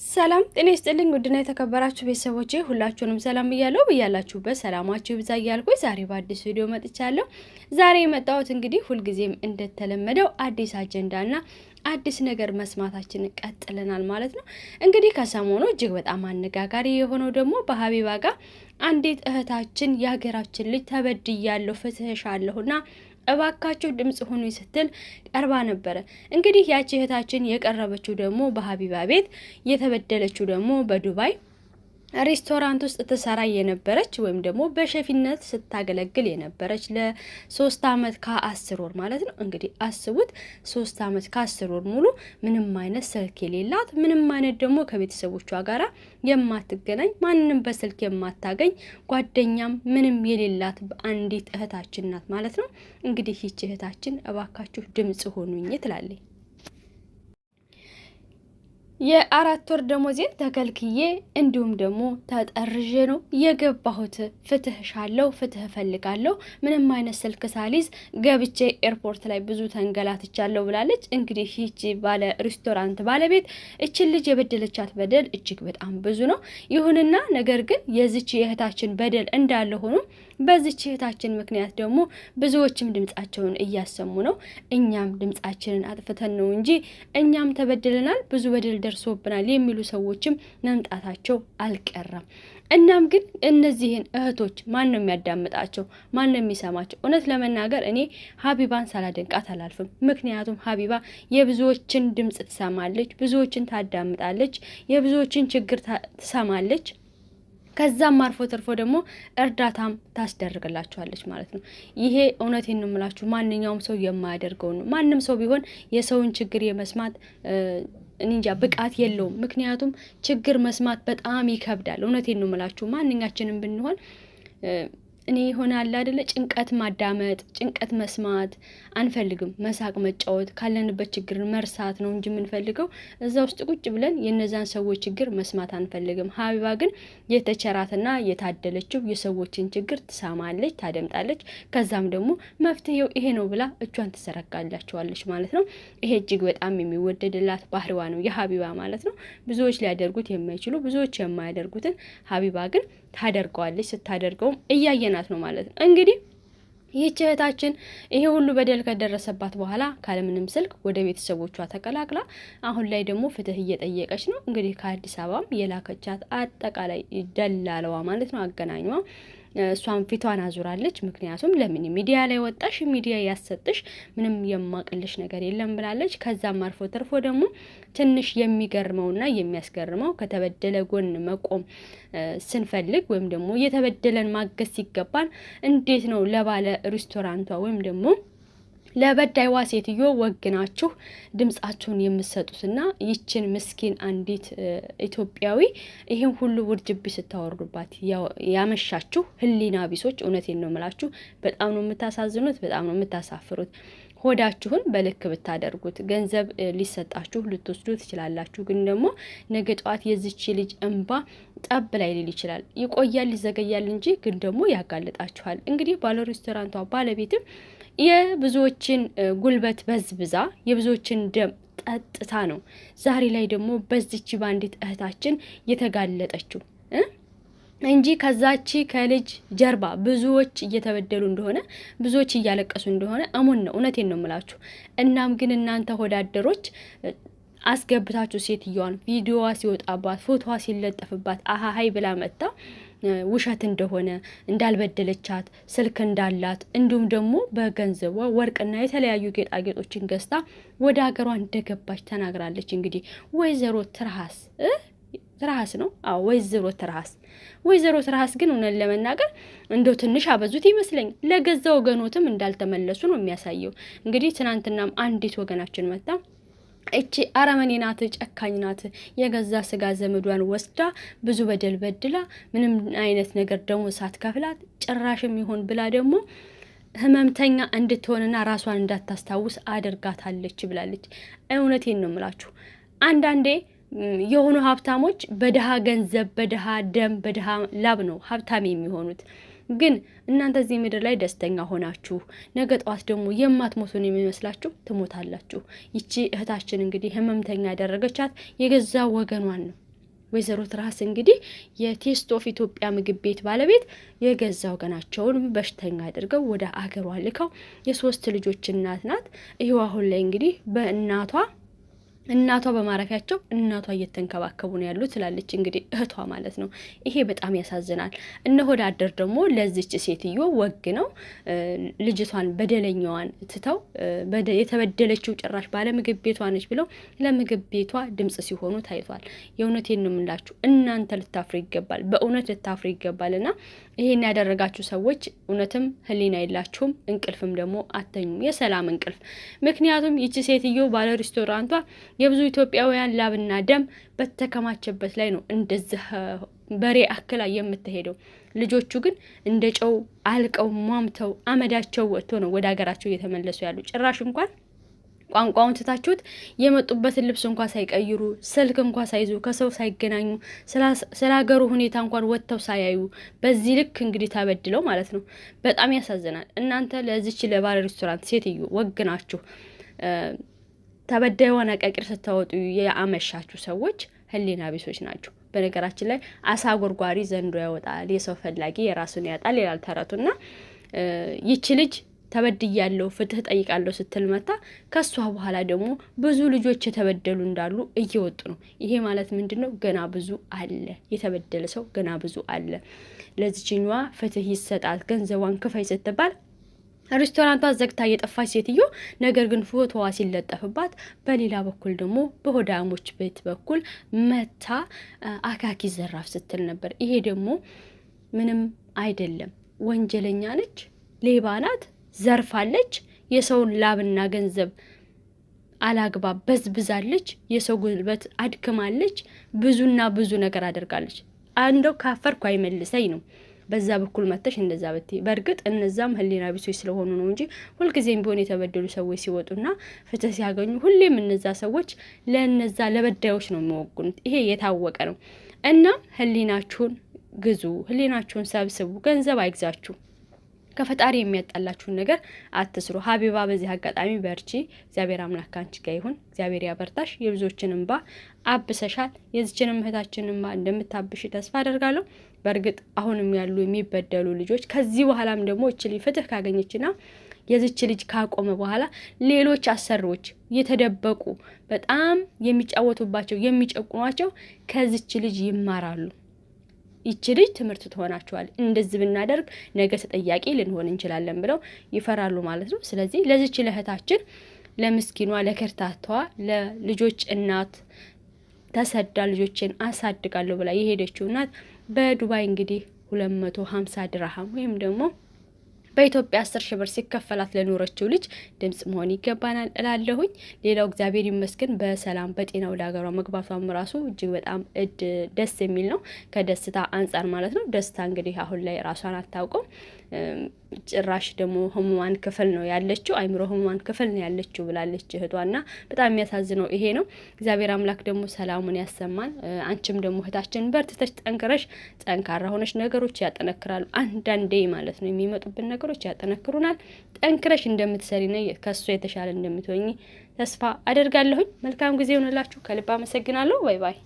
ሰላም ጤና ይስጥልኝ ውድና የተከበራችሁ ቤተሰቦቼ ሁላችሁንም ሰላም ብያለሁ። በያላችሁበት ሰላማችሁ ይብዛ እያልኩኝ ዛሬ በአዲስ ቪዲዮ መጥቻለሁ። ዛሬ የመጣሁት እንግዲህ ሁልጊዜም እንደተለመደው አዲስ አጀንዳና አዲስ ነገር መስማታችንን ቀጥለናል ማለት ነው። እንግዲህ ከሰሞኑ እጅግ በጣም አነጋጋሪ የሆነው ደግሞ በሀቢባ ጋር አንዲት እህታችን የሀገራችን ልጅ ተበድያለሁ ፍትህሻለሁና እባካችሁ ድምጽ ሁኑ ስትል ቀርባ ነበር። እንግዲህ ያቺ እህታችን የቀረበችው ደግሞ በሀቢባ ቤት የተበደለችው ደግሞ በዱባይ ሬስቶራንት ውስጥ ተሰራ የነበረች ወይም ደግሞ በሸፊነት ስታገለግል የነበረች ለ3 አመት ከ10 ወር ማለት ነው። እንግዲህ አስቡት 3 አመት ከ10 ወር ሙሉ ምንም አይነት ስልክ የሌላት ምንም አይነት ደግሞ ከቤተሰቦቿ ጋራ የማትገናኝ ማንንም በስልክ የማታገኝ ጓደኛም ምንም የሌላት አንዲት እህታችን ናት ማለት ነው። እንግዲህ ይህች እህታችን እባካችሁ ድምጽ ሆኑኝ ትላለች። የ4 ወር ደሞዜን ተከልክዬ እንዲሁም ደግሞ ተጠርዤ ነው የገባሁት። ፍትህሻለሁ ፍትህ ፈልጋለሁ ምንም አይነት ስልክ ሳሊዝ ገብቼ ኤርፖርት ላይ ብዙ ተንገላትቻለሁ ብላለች። እንግዲህ ይህች ባለ ሬስቶራንት ባለቤት እችን ልጅ የበደለቻት በደል እጅግ በጣም ብዙ ነው። ይሁንና ነገር ግን የዚች የእህታችን በደል እንዳለ ሆኖ በዚች እህታችን ምክንያት ደግሞ ብዙዎችም ድምጻቸውን እያሰሙ ነው። እኛም ድምጻችንን አጥፍተን ነው እንጂ እኛም ተበድለናል ብዙ በደል ደርሶብናል የሚሉ ሰዎችም መምጣታቸው አልቀረም። እናም ግን እነዚህን እህቶች ማን ነው የሚያዳምጣቸው? ማን ነው የሚሰማቸው? እውነት ለመናገር እኔ ሀቢባን ሳላደንቃት አላልፍም። ምክንያቱም ሀቢባ የብዙዎችን ድምጽ ትሰማለች፣ ብዙዎችን ታዳምጣለች፣ የብዙዎችን ችግር ትሰማለች። ከዛም አርፎ ተርፎ ደግሞ እርዳታም ታስደርግላችኋለች ማለት ነው። ይሄ እውነቴን ነው የምላችሁ ማንኛውም ሰው የማያደርገው ነው። ማንም ሰው ቢሆን የሰውን ችግር የመስማት እንጃ ብቃት የለውም። ምክንያቱም ችግር መስማት በጣም ይከብዳል። እውነቴን ነው የምላችሁ ማንኛችንም ብንሆን እኔ ይሆናል አይደለ ጭንቀት ማዳመጥ ጭንቀት መስማት አንፈልግም። መሳቅ መጫወት ካለንበት ችግር መርሳት ነው እንጂ የምንፈልገው እዛ ውስጥ ቁጭ ብለን የነዛን ሰዎች ችግር መስማት አንፈልግም። ሀቢባ ግን የተቸራትና የታደለችው የሰዎችን ችግር ትሰማለች፣ ታደምጣለች። ከዛም ደግሞ መፍትሄው ይሄ ነው ብላ እጇን ትሰረጋላቸዋለች ማለት ነው። ይሄ እጅግ በጣም የሚወደድላት ባህሪዋ ነው የሀቢባ ማለት ነው። ብዙዎች ሊያደርጉት የማይችሉ ብዙዎች የማያደርጉትን ሀቢባ ግን ታደርገዋለች። ስታደርገውም እያየናት ነው ማለት ነው። እንግዲህ ይህች እህታችን ይሄ ሁሉ በደል ከደረሰባት በኋላ ካለምንም ስልክ ወደ ቤተሰቦቿ ተቀላቅላ አሁን ላይ ደግሞ ፍትህ እየጠየቀች ነው። እንግዲህ ከአዲስ አበባም የላከቻት አጠቃላይ ደላለዋ ማለት ነው አገናኝዋ እሷን ፊቷን አዙራለች። ምክንያቱም ለምን ሚዲያ ላይ ወጣሽ ሚዲያ ያሰጥሽ ምንም የማቅልሽ ነገር የለም ብላለች። ከዛም አርፎ ተርፎ ደግሞ ትንሽ የሚገርመውና የሚያስገርመው ከተበደለ ጎን መቆም ስንፈልግ ወይም ደግሞ የተበደለን ማገዝ ሲገባን እንዴት ነው ለባለ ሬስቶራንቷ ወይም ደግሞ ለበዳይዋ ሴትዮ ወግናችሁ ድምጻችሁን የምትሰጡትና ይችን ምስኪን አንዲት ኢትዮጵያዊ ይሄን ሁሉ ውርጅብ ስታወርዱባት ያመሻችሁ ህሊና ቢሶች እውነቴን ነው የምላችሁ በጣም ነው የምታሳዝኑት፣ በጣም ነው የምታሳፍሩት። ሆዳችሁን በልክ ብታደርጉት ገንዘብ ሊሰጣችሁ ልትወስዱ ትችላላችሁ። ግን ደግሞ ነገ ጧት የዚች ልጅ እንባ ጠብ ላይ ሊል ይችላል። ይቆያል ይዘገያል እንጂ ግን ደግሞ ያጋልጣችኋል። እንግዲህ ባለ ሬስቶራንቷ ባለቤትም የብዙዎችን ጉልበት በዝብዛ የብዙዎችን ደም ጠጥታ ነው ዛሬ ላይ ደግሞ በዚች ባንዲት እህታችን የተጋለጠችው እንጂ ከዛቺ ከልጅ ጀርባ ብዙዎች እየተበደሉ እንደሆነ ብዙዎች እያለቀሱ እንደሆነ አሞን ነው። እውነቴን ነው የምላችሁ። እናም ግን እናንተ ሆዳደሮች አስገብታችሁ ሴትዮዋን ቪዲዮዋ ሲወጣባት ፎቶዋ ሲለጠፍባት አሃሃይ ብላ መጣ ውሸት እንደሆነ እንዳልበደለቻት ስልክ እንዳላት እንዲሁም ደግሞ በገንዘቧ ወርቅና የተለያዩ ጌጣጌጦችን ገዝታ ወደ ሀገሯ እንደገባች ተናግራለች። እንግዲህ ወይዘሮ ትርሃስ ነው። አዎ ወይዘሮ ትርሃስ ግን እውነት ለመናገር እንደው ትንሽ አበዙት ይመስለኝ። ለገዛ ወገኖትም እንዳልተመለሱ ነው የሚያሳየው። እንግዲህ ትናንትናም አንዲት ወገናችን መጣ እቺ አረመኔ ናት፣ ጨካኝ ናት፣ የገዛ ስጋ ዘመዷን ወስዳ ብዙ በደል በድላ ምንም አይነት ነገር ደግሞ ሳትከፍላት ጭራሽም ይሆን ብላ ደግሞ ህመምተኛ እንድትሆንና ራሷን እንዳታስታውስ አድርጋታለች ብላለች። እውነቴን ነው የምላችሁ አንዳንዴ የሆኑ ሀብታሞች በደሃ ገንዘብ በደሃ ደም በደሃ ላብ ነው ሀብታም የሚሆኑት። ግን እናንተ እዚህ ምድር ላይ ደስተኛ ሆናችሁ ነገ ጧት ደግሞ የማትሞቱን የሚመስላችሁ ትሞታላችሁ። ይቺ እህታችን እንግዲህ ህመምተኛ ያደረገቻት የገዛ ወገኗን ነው። ወይዘሮ ትራስ እንግዲህ የቴስት ኦፍ ኢትዮጵያ ምግብ ቤት ባለቤት የገዛ ወገናቸውን በሽተኛ አድርገው ወደ አገሯ ልከው የሶስት ልጆች እናት ናት። ይሄው አሁን ላይ እንግዲህ እናቷ በማረፊያቸው እናቷ እየተንከባከቡ ነው ያሉት ትላለች እንግዲህ እህቷ ማለት ነው። ይሄ በጣም ያሳዝናል። እነ ሆዳደር ደግሞ ለዚች ሴትዮ ወግ ነው ልጅቷን በደለኛዋን ትተው የተበደለችው ጭራሽ ባለ ምግብ ቤቷ ነች ብለው ለምግብ ቤቷ ድምጽ ሲሆኑ ታይቷል። የእውነቴን ነው የምላችሁ፣ እናንተ ልታፍሩ ይገባል፣ በእውነት ልታፍሩ ይገባልና ይሄን ያደረጋችሁ ሰዎች እውነትም ህሊና የላችሁም፣ እንቅልፍም ደግሞ አተኙም፣ የሰላም እንቅልፍ። ምክንያቱም ይቺ ሴትዮ ባለ ሬስቶራንቷ የብዙ ኢትዮጵያውያን ላብና ደም በተከማቸበት ላይ ነው እንደዚህ በሬ አክላ የምትሄደው። ልጆቹ ግን እንደ ጨው አልቀው ሟምተው አመዳቸው ወጥቶ ነው ወደ ሀገራቸው እየተመለሱ ያሉ። ጭራሽ እንኳን ቋንቋውን ትታችሁት የመጡበትን ልብስ እንኳን ሳይቀይሩ ስልክ እንኳን ሳይዙ ከሰው ሳይገናኙ ስለ ሀገሩ ሁኔታ እንኳን ወጥተው ሳያዩ በዚህ ልክ እንግዲህ ተበድለው ማለት ነው። በጣም ያሳዝናል። እናንተ ለዚች ለባለ ሬስቶራንት ሴትዮ ወግናችሁ ተበዳይዋን አቃቂር ስታወጡ ያመሻችሁ ሰዎች ህሊና ቢሶች ናቸው። በነገራችን ላይ አሳ ጎርጓሪ ዘንዶ ያወጣል፣ የሰው ፈላጊ የራሱን ያጣል ይላል ተረቱና ይቺ ልጅ ተበድያለሁ ፍትህ ጠይቃለሁ ስትል መታ ከሷ በኋላ ደግሞ ብዙ ልጆች የተበደሉ እንዳሉ እየወጡ ነው። ይሄ ማለት ምንድነው? ገና ብዙ አለ፣ የተበደለ ሰው ገና ብዙ አለ። ለዚህኛዋ ፍትህ ይሰጣት፣ ገንዘቧን ክፈይ ስትባል ሬስቶራንቷ ዘግታ የጠፋች ሴትዮ ነገር ግን ፎቶዋ ሲለጠፍባት በሌላ በኩል ደግሞ በሆዳሞች ቤት በኩል መታ አካኪ ዘራፍ ስትል ነበር። ይሄ ደግሞ ምንም አይደለም፣ ወንጀለኛ ነች፣ ሌባ ናት፣ ዘርፋለች፣ የሰውን ላብና ገንዘብ አላግባብ በዝብዛለች፣ የሰው ጉልበት አድክማለች፣ ብዙና ብዙ ነገር አድርጋለች። አንደው ካፈርኩ አይመልሰኝ ነው በዛ በኩል መተሽ እንደዛ በትይ። በርግጥ እነዛም ህሊና ቢሶች ስለሆኑ ነው እንጂ ሁልጊዜም ቢሆን የተበደሉ ሰዎች ሲወጡና ፍትህ ሲያገኙ ሁሌም እነዛ ሰዎች ለነዛ ለበዳዮች ነው የሚወጉኑት። ይሄ የታወቀ ነው። እና ህሊናችሁን ግዙ፣ ህሊናችሁን ሰብስቡ። ገንዘብ አይግዛችሁ። ከፈጣሪ የሚያጣላችሁን ነገር አትስሩ። ሀቢባ በዚህ አጋጣሚ በርቺ፣ እግዚአብሔር አምላክ አንቺ ጋር ይሁን፣ እግዚአብሔር ያበርታሽ። የብዙዎችን እንባ አብሰሻል። የዚችንም እህታችንን እንባ እንደምታብሽ ተስፋ አደርጋለሁ። በርግጥ አሁንም ያሉ የሚበደሉ ልጆች ከዚህ በኋላም ደግሞ እቺ ልጅ ፍትህ ካገኘችና የዚች ልጅ ካቆመ በኋላ ሌሎች አሰሪዎች የተደበቁ በጣም የሚጫወቱባቸው የሚጨቁኗቸው ከዚች ልጅ ይማራሉ። ይቺ ልጅ ትምህርት ትሆናቸዋል። እንደዚህ ብናደርግ ነገ ተጠያቂ ልንሆን እንችላለን ብለው ይፈራሉ ማለት ነው። ስለዚህ ለዚች ለእህታችን ለምስኪኗ ለከርታታዋ ለልጆች እናት ተሰዳ ልጆችን አሳድጋለሁ ብላ የሄደችው እናት በዱባይ እንግዲህ 250 ድርሃም ወይም ደግሞ በኢትዮጵያ 10 ሺህ ብር ሲከፈላት ለኖረችው ልጅ ድምጽ መሆን ይገባናል እላለሁኝ። ሌላው እግዚአብሔር ይመስገን በሰላም በጤና ወደ ሀገሯ መግባቷም ራሱ እጅግ በጣም ደስ የሚል ነው፣ ከደስታ አንጻር ማለት ነው። ደስታ እንግዲህ አሁን ላይ ራሷን አታውቀው፣ ጭራሽ ደግሞ ህሙማን ክፍል ነው ያለችው፣ አይምሮ ህሙማን ክፍል ነው ያለችው ብላለች እህቷና በጣም የሚያሳዝነው ይሄ ነው። እግዚአብሔር አምላክ ደግሞ ሰላሙን ያሰማን። አንቺም ደግሞ እህታችን በርትተሽ ጠንክረሽ ጠንካራ ሆነሽ ነገሮች ያጠነክራሉ። አንዳንዴ ማለት ነው የሚመጡብን ነገሮች ያጠነክሩናል። ጠንክረሽ እንደምትሰሪ ነው ከሱ የተሻለ እንደምትሆኚ ተስፋ አደርጋለሁኝ። መልካም ጊዜ ሆነላችሁ። ከልብ አመሰግናለሁ። ባይ ባይ።